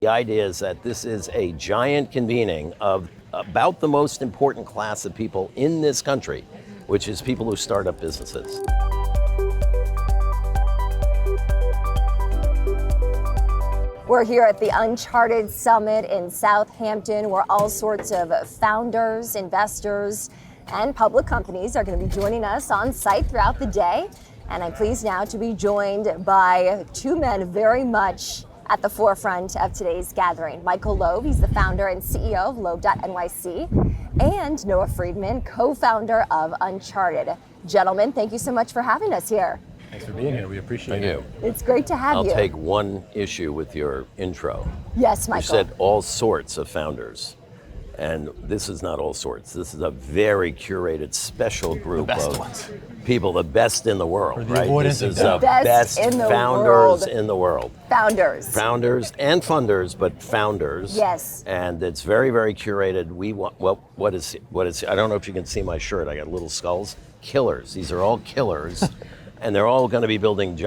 The idea is that this is a giant convening of about the most important class of people in this country, which is people who start up businesses. We're here at the Uncharted Summit in Southampton, where all sorts of founders, investors, and public companies are going to be joining us on site throughout the day. And I'm pleased now to be joined by two men very much at the forefront of today's gathering. Michael Loeb, he's the founder and CEO of loeb.nyc, and Noah Friedman, co-founder of Uncharted. Gentlemen, thank you so much for having us here. Thanks for being here. We appreciate it. Thank you. It's great to have you. I'll take one issue with your intro. Yes, Michael. You said all sorts of founders. And this is not all sorts. This is a very curated, special group of people, the best in the world, right? This is the best in the founders world. in the world. Founders and funders, but founders. Yes. And it's very, very curated. We want, well, what is? I don't know if you can see my shirt. I got little skulls. Killers. These are all killers, and they're all going to be building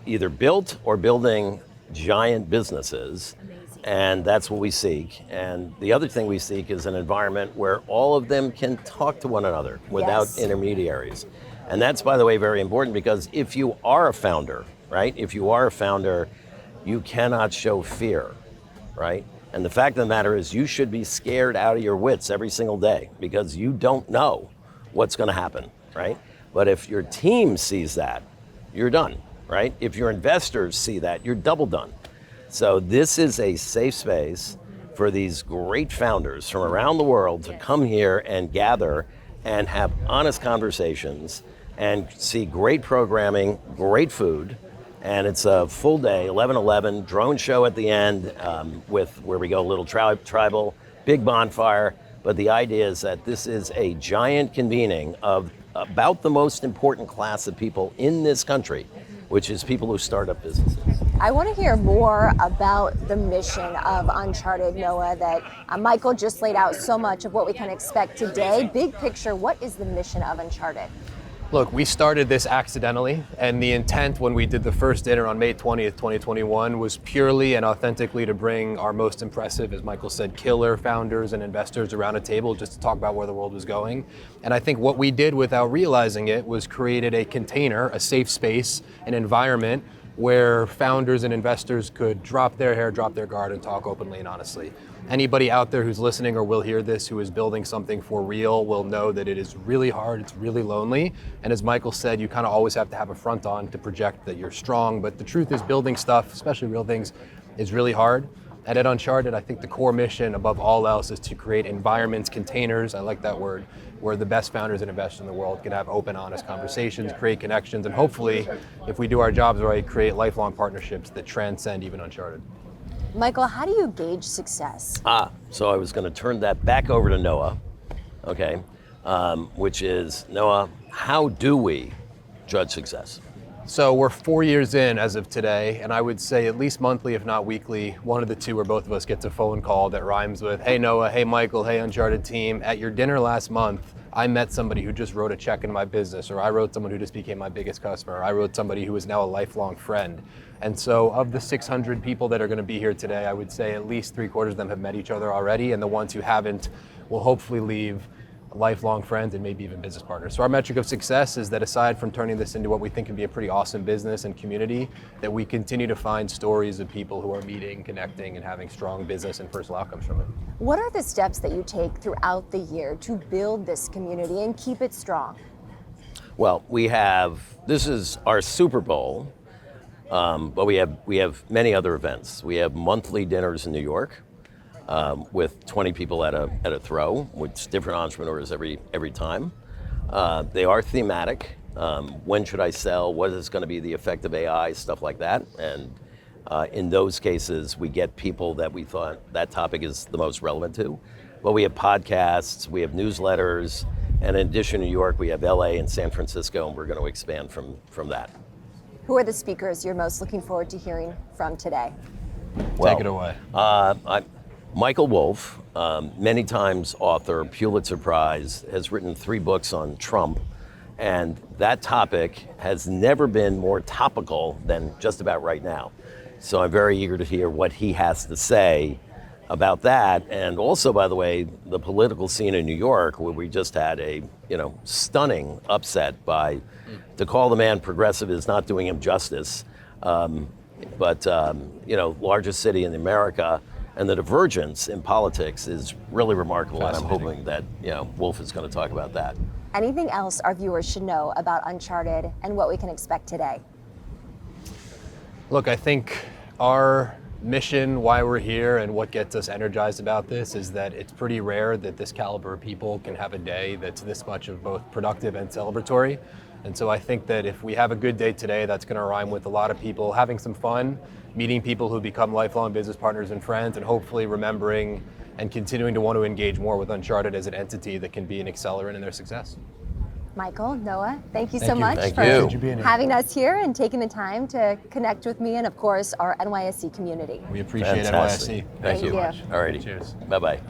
either built or building giant businesses. And that's what we seek. And the other thing we seek is an environment where all of them can talk to one another without intermediaries. And that's, by the way, very important, because if you are a founder, right? If you are a founder, you cannot show fear, right? And the fact of the matter is you should be scared out of your wits every single day because you don't know what's going to happen, right? But if your team sees that, you're done, right? If your investors see that, you're double done. So this is a safe space for these great founders from around the world to come here and gather and have honest conversations and see great programming, great food. And it's a full day, 11/11, drone show at the end with where we go a little tribal, big bonfire. But the idea is that this is a giant convening of about the most important class of people in this country, which is people who start up businesses. I want to hear more about the mission of Uncharted, Noah, that Michael just laid out so much of what we can expect today. Big picture, what is the mission of Uncharted? Look, we started this accidentally, and the intent when we did the first dinner on May 20th, 2021 was purely and authentically to bring our most impressive, as Michael said, killer founders and investors around a table just to talk about where the world was going. And I think what we did without realizing it was created a container, a safe space, an environment where founders and investors could drop their hair, drop their guard, and talk openly and honestly. Anybody out there who's listening or will hear this who is building something for real will know that it is really hard, it's really lonely. And as Michael said, you kind of always have to have a front on to project that you're strong. But the truth is building stuff, especially real things, is really hard. And at Uncharted, I think the core mission above all else is to create environments, containers, I like that word, where the best founders and investors in the world can have open, honest conversations, create connections, and hopefully, if we do our jobs right, create lifelong partnerships that transcend even Uncharted. Michael, how do you gauge success? So I was going to turn that back over to Noah, okay, which is, Noah, how do we judge success? So we're 4 years in as of today, and I would say at least monthly, if not weekly, one of the two or both of us gets a phone call that rhymes with, hey Noah, hey Michael, hey Uncharted team, at your dinner last month, I met somebody who just wrote a check in my business, or I wrote someone who just became my biggest customer, or I wrote somebody who is now a lifelong friend. And so of the 600 people that are going to be here today, I would say at least 3/4 of them have met each other already, and the ones who haven't will hopefully leave lifelong friends and maybe even business partners. So our metric of success is that aside from turning this into what we think can be a pretty awesome business and community, that we continue to find stories of people who are meeting, connecting, and having strong business and personal outcomes from it. What are the steps that you take throughout the year to build this community and keep it strong? Well, this is our Super Bowl, but we have many other events. We have monthly dinners in New York with 20 people at a throw, with different entrepreneurs every time. They are thematic. When should I sell? What is going to be the effect of AI? Stuff like that. And in those cases, we get people that we thought that topic is the most relevant to. But we have podcasts, we have newsletters, and in addition to New York, we have LA and San Francisco, and we're going to expand from that. Who are the speakers you're most looking forward to hearing from today? Well, Take it away. Michael Wolff, many times author, Pulitzer Prize, has written 3 books on Trump, and that topic has never been more topical than just about right now. So I'm very eager to hear what he has to say about that. And also, by the way, the political scene in New York, where we just had a stunning upset by, to call the man progressive is not doing him justice. But largest city in America, and the divergence in politics is really remarkable. And I'm hoping that Wolf is going to talk about that. Anything else our viewers should know about Uncharted and what we can expect today? Look, I think our mission, why we're here, and what gets us energized about this is that it's pretty rare that this caliber of people can have a day that's this much of both productive and celebratory. And so I think that if we have a good day today, that's going to rhyme with a lot of people having some fun, meeting people who become lifelong business partners and friends, and hopefully remembering and continuing to want to engage more with Uncharted as an entity that can be an accelerant in their success. Michael, Noah, thank you so much Thank for you. having us here and taking the time to connect with me and, of course, our NYSC community. We appreciate Fantastic. NYSC. Thank you. Thank you. All righty. Cheers. Bye-bye.